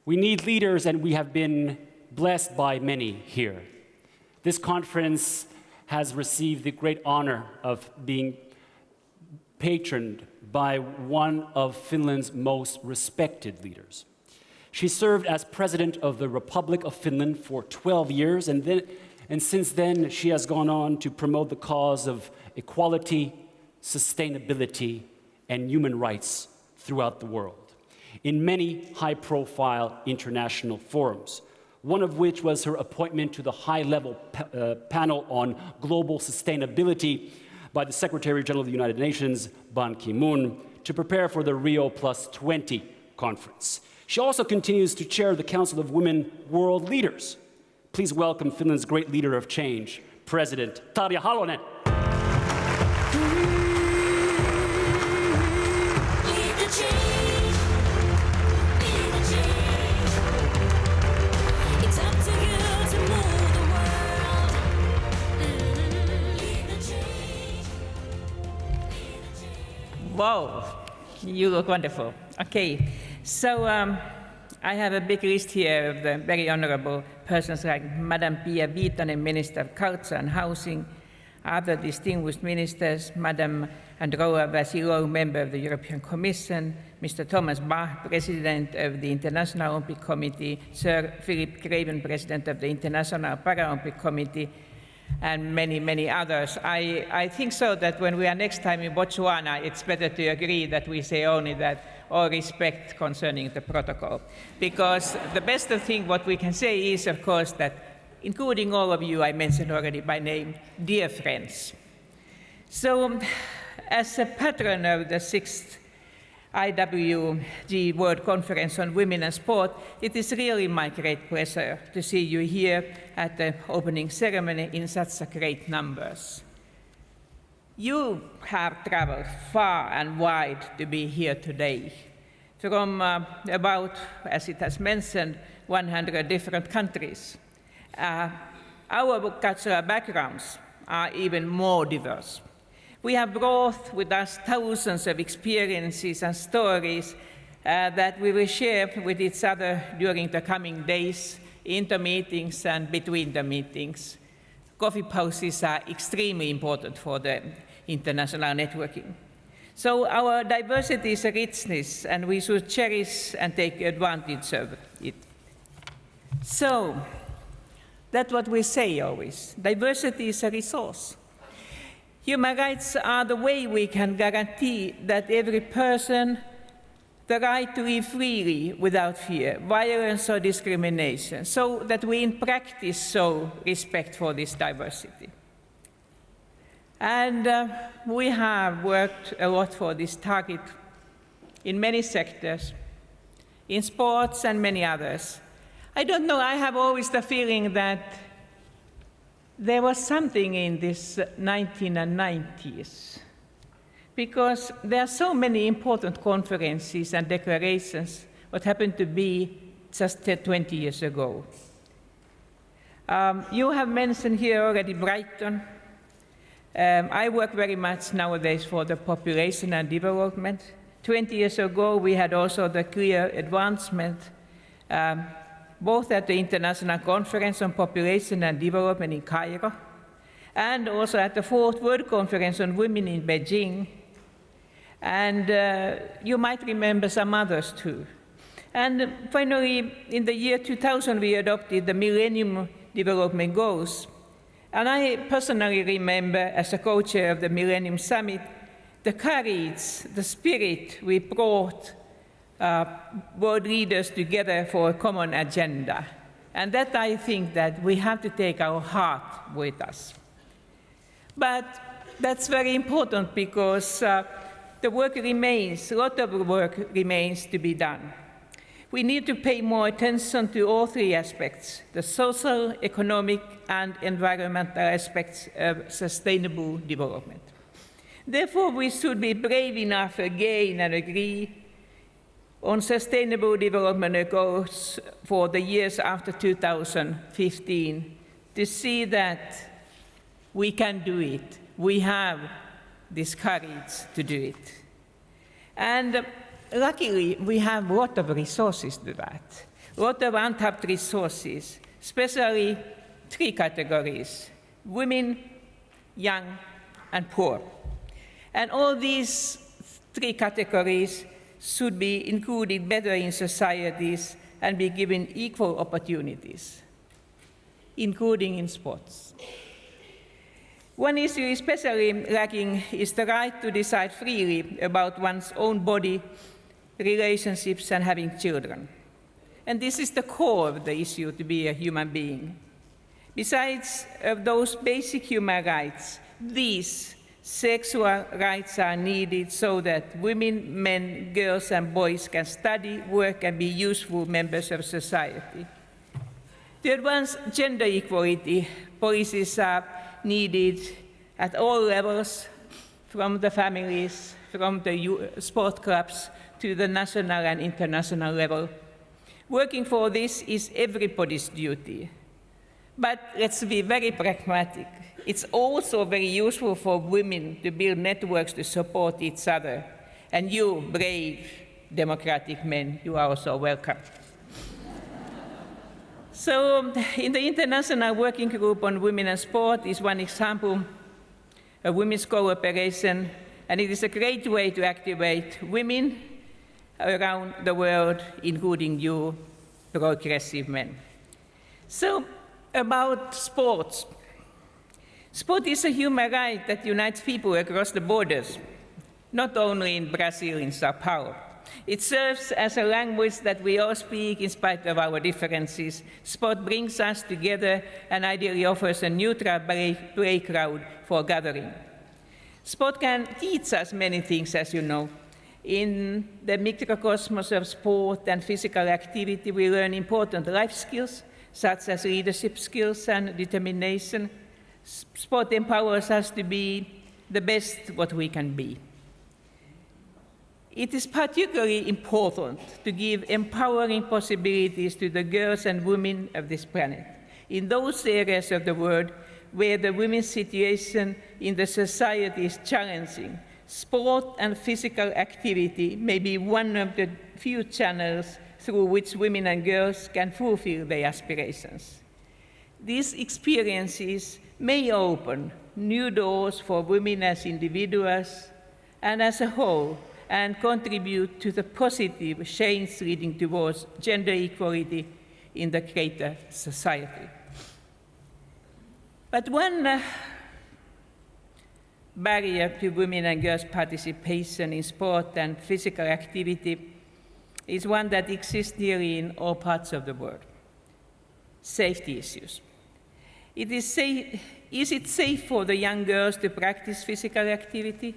We need leaders, and we have been blessed by many here. This conference has received the great honor of being patroned by one of Finland's most respected leaders. She served as president of the Republic of Finland for 12 years, and since then she has gone on to promote the cause of equality, sustainability, and human rights throughout the world in many high-profile international forums, one of which was her appointment to the high-level panel on global sustainability by the Secretary General of the United Nations, Ban Ki-moon, to prepare for the Rio +20 conference. She also continues to chair the Council of Women World Leaders. Please welcome Finland's great leader of change, President Tarja Halonen. Wow, you look wonderful. Okay, so I have a big list here of the very honorable persons like Madam Pia Viitanen, Minister of Culture and Housing, other distinguished ministers, Madam André Vasilou, Member of the European Commission, Mr. Thomas Bach, President of the International Olympic Committee, Sir Philip Craven, President of the International Paralympic Committee, and many, many others. I think so that when we are next time in Botswana, it's better to agree that we say only that all respect concerning the protocol. Because the best thing what we can say is, of course, that including all of you I mentioned already by name, dear friends. So as a patron of the 6th IWG World Conference on Women and Sport, it is really my great pleasure to see you here at the opening ceremony in such great numbers. You have traveled far and wide to be here today, from about, as it has mentioned, 100 different countries. Our cultural backgrounds are even more diverse. We have brought with us thousands of experiences and stories that we will share with each other during the coming days, in the meetings and between the meetings. Coffee pauses are extremely important for the international networking. So our diversity is a richness, and we should cherish and take advantage of it. So that's what we say always. Diversity is a resource. Human rights are the way we can guarantee that every person the right to live freely without fear, violence or discrimination, so that we in practice show respect for this diversity. And we have worked a lot for this target in many sectors, in sports and many others. I don't know, I have always the feeling that there was something in this 1990s, because there are so many important conferences and declarations what happened to be just 20 years ago. You have mentioned here already Brighton. I work very much nowadays for the population and development. 20 years ago, we had also the clear advancement both at the International Conference on Population and Development in Cairo, and also at the 4th World Conference on Women in Beijing. And you might remember some others too. And finally, in the year 2000, we adopted the Millennium Development Goals. And I personally remember, as a co-chair of the Millennium Summit, the courage, the spirit we brought world leaders together for a common agenda. And that I think that we have to take our heart with us. But that's very important because the work remains, a lot of work remains to be done. We need to pay more attention to all three aspects, the social, economic, and environmental aspects of sustainable development. Therefore, we should be brave enough again and agree on sustainable development goals for the years after 2015 to see that we can do it. We have this courage to do it. And luckily, we have a lot of resources to that, a lot of untapped resources, especially 3 categories: women, young, and poor. And all these 3 categories should be included better in societies and be given equal opportunities, including in sports. One issue especially lacking is the right to decide freely about one's own body, relationships, and having children. And this is the core of the issue to be a human being. Besides those basic human rights, these sexual rights are needed so that women, men, girls, and boys can study, work, and be useful members of society. To advance gender equality, policies are needed at all levels, from the families, from the sport clubs, to the national and international level. Working for this is everybody's duty. But let's be very pragmatic. It's also very useful for women to build networks to support each other. And you, brave democratic men, you are also welcome. So, in the International Working Group on Women and Sport is one example of women's cooperation, and it is a great way to activate women around the world, including you, progressive men. So, about sports. Sport is a human right that unites people across the borders, not only in Brazil, in Sao Paulo. It serves as a language that we all speak in spite of our differences. Sport brings us together and ideally offers a neutral playground for gathering. Sport can teach us many things, as you know. In the microcosmos of sport and physical activity, we learn important life skills, such as leadership skills and determination. Sport empowers us to be the best what we can be. It is particularly important to give empowering possibilities to the girls and women of this planet, in those areas of the world where the women's situation in the society is challenging. Sport and physical activity may be one of the few channels through which women and girls can fulfill their aspirations. These experiences may open new doors for women as individuals and as a whole, and contribute to the positive change leading towards gender equality in the greater society. But one barrier to women and girls' participation in sport and physical activity is one that exists nearly in all parts of the world: safety issues. Is it safe for the young girls to practice physical activity?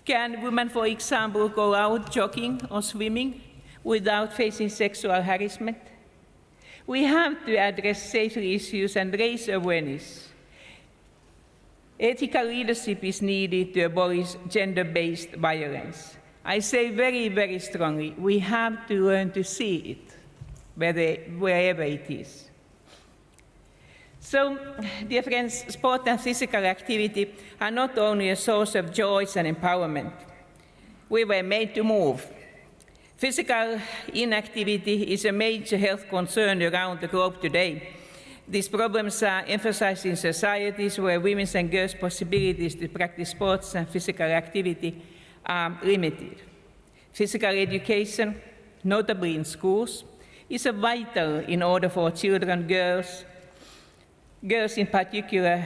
Can women, for example, go out jogging or swimming without facing sexual harassment? We have to address safety issues and raise awareness. Ethical leadership is needed to abolish gender-based violence. I say very, very strongly, we have to learn to see it, wherever it is. So, dear friends, sport and physical activity are not only a source of joy and empowerment. We were made to move. Physical inactivity is a major health concern around the globe today. These problems are emphasized in societies where women's and girls' possibilities to practice sports and physical activity are limited. Physical education, notably in schools, is vital in order for children, girls in particular,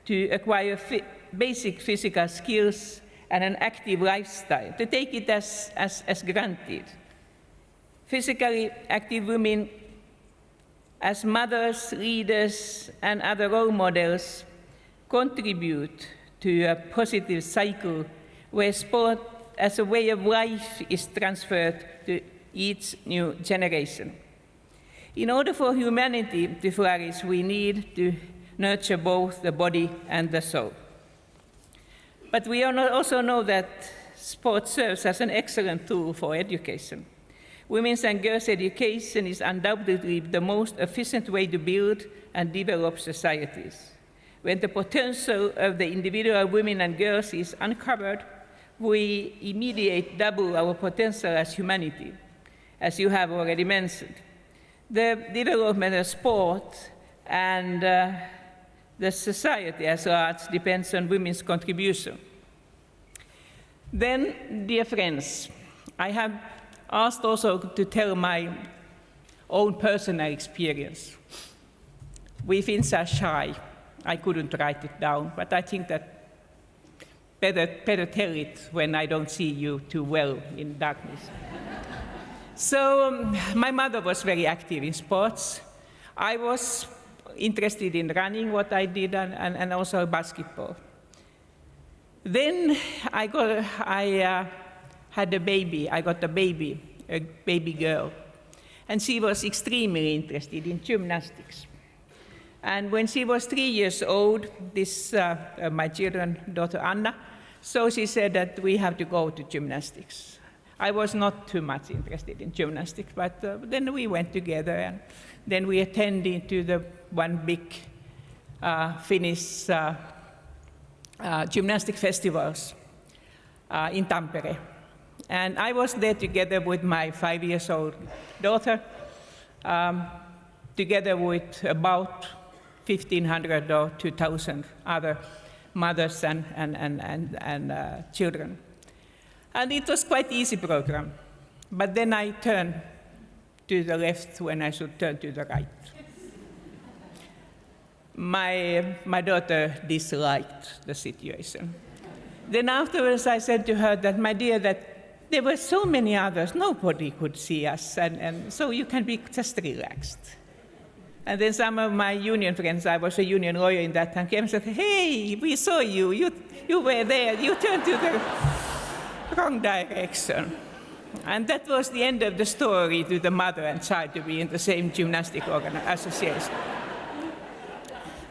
to acquire basic physical skills and an active lifestyle, to take it as granted. Physically active women, as mothers, leaders, and other role models, contribute to a positive cycle where sport as a way of life is transferred to each new generation. In order for humanity to flourish, we need to nurture both the body and the soul. But we also know that sport serves as an excellent tool for education. Women's and girls' education is undoubtedly the most efficient way to build and develop societies. When the potential of the individual women and girls is uncovered, we immediately double our potential as humanity, as you have already mentioned. The development of sport and the society as large depends on women's contribution. Then, dear friends, I have asked also to tell my own personal experience. We Finns are shy. I couldn't write it down, but I think that better tell it when I don't see you too well in darkness. So my mother was very active in sports. I was interested in running, what I did, and also basketball. Then I had a baby. I got a baby girl. And she was extremely interested in gymnastics. And when she was 3 years old, my children's daughter Anna, so she said that we have to go to gymnastics. I was not too much interested in gymnastics, but then we went together, and then we attended to the one big Finnish gymnastic festivals in Tampere. And I was there together with my 5-year-old daughter, together with about 1,500 or 2,000 other mothers and children. And it was quite easy program. But then I turned to the left when I should turn to the right. My daughter disliked the situation. Then afterwards I said to her that, my dear, that there were so many others, nobody could see us, and so you can be just relaxed. And then some of my union friends, I was a union lawyer in that time, came and said, hey, we saw you, you were there, you turned to the wrong direction. And that was the end of the story to the mother and child to be in the same gymnastic association.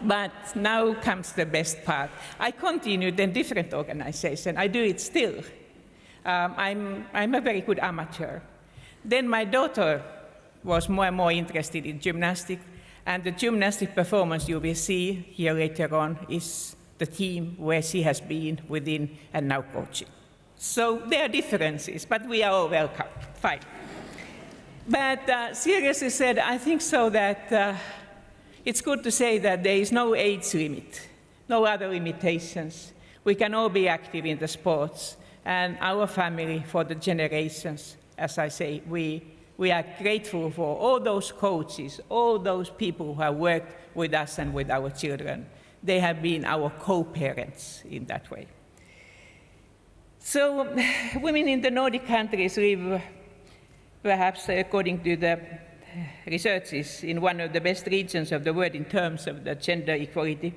But now comes the best part. I continued in different organizations. I do it still. I'm a very good amateur. Then my daughter was more and more interested in gymnastics, and the gymnastic performance you will see here later on is the team where she has been within and now coaching. So there are differences, but we are all welcome. Fine. But seriously said, I think so that it's good to say that there is no age limit, no other limitations. We can all be active in the sports, and our family for the generations, as I say, we are grateful for all those coaches, all those people who have worked with us and with our children. They have been our co-parents in that way. So women in the Nordic countries live, perhaps according to the researches, in one of the best regions of the world in terms of the gender equality.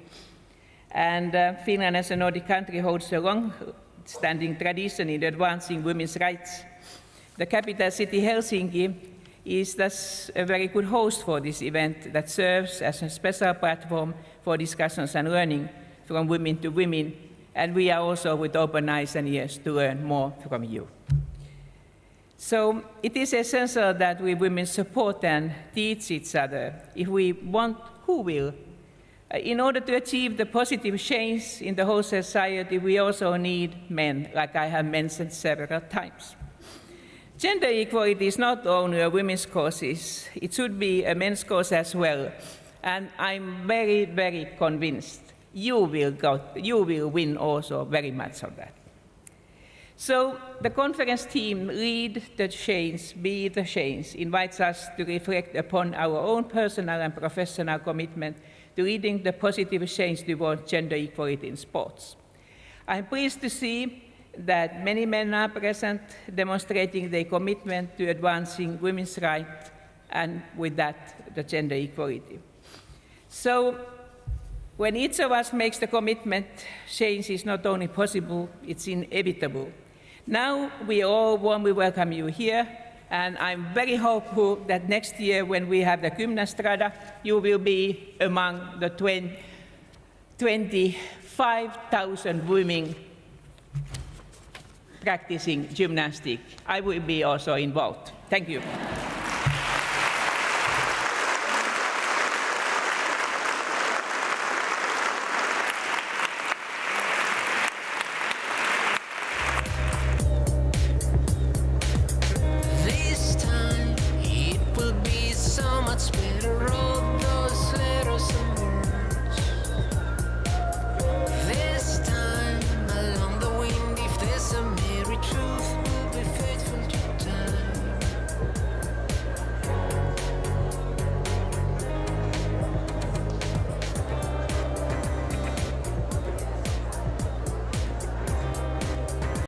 And Finland as a Nordic country holds a long-standing tradition in advancing women's rights. The capital city, Helsinki, is thus a very good host for this event that serves as a special platform for discussions and learning from women to women, and we are also with open eyes and ears to learn more from you. So it is essential that we women support and teach each other. If we want, who will? In order to achieve the positive change in the whole society, we also need men, like I have mentioned several times. Gender equality is not only a women's cause, it should be a men's cause as well. And I'm very, very convinced you will win also very much on that. So the conference team, Lead the Change, Be the Change, invites us to reflect upon our own personal and professional commitment to leading the positive change towards gender equality in sports. I'm pleased to see that many men are present, demonstrating their commitment to advancing women's rights and with that, the gender equality. So when each of us makes the commitment, change is not only possible, it's inevitable. Now we all warmly welcome you here, and I'm very hopeful that next year when we have the Gymnastrada, you will be among the 25,000 women practicing gymnastics. I will be also involved. Thank you.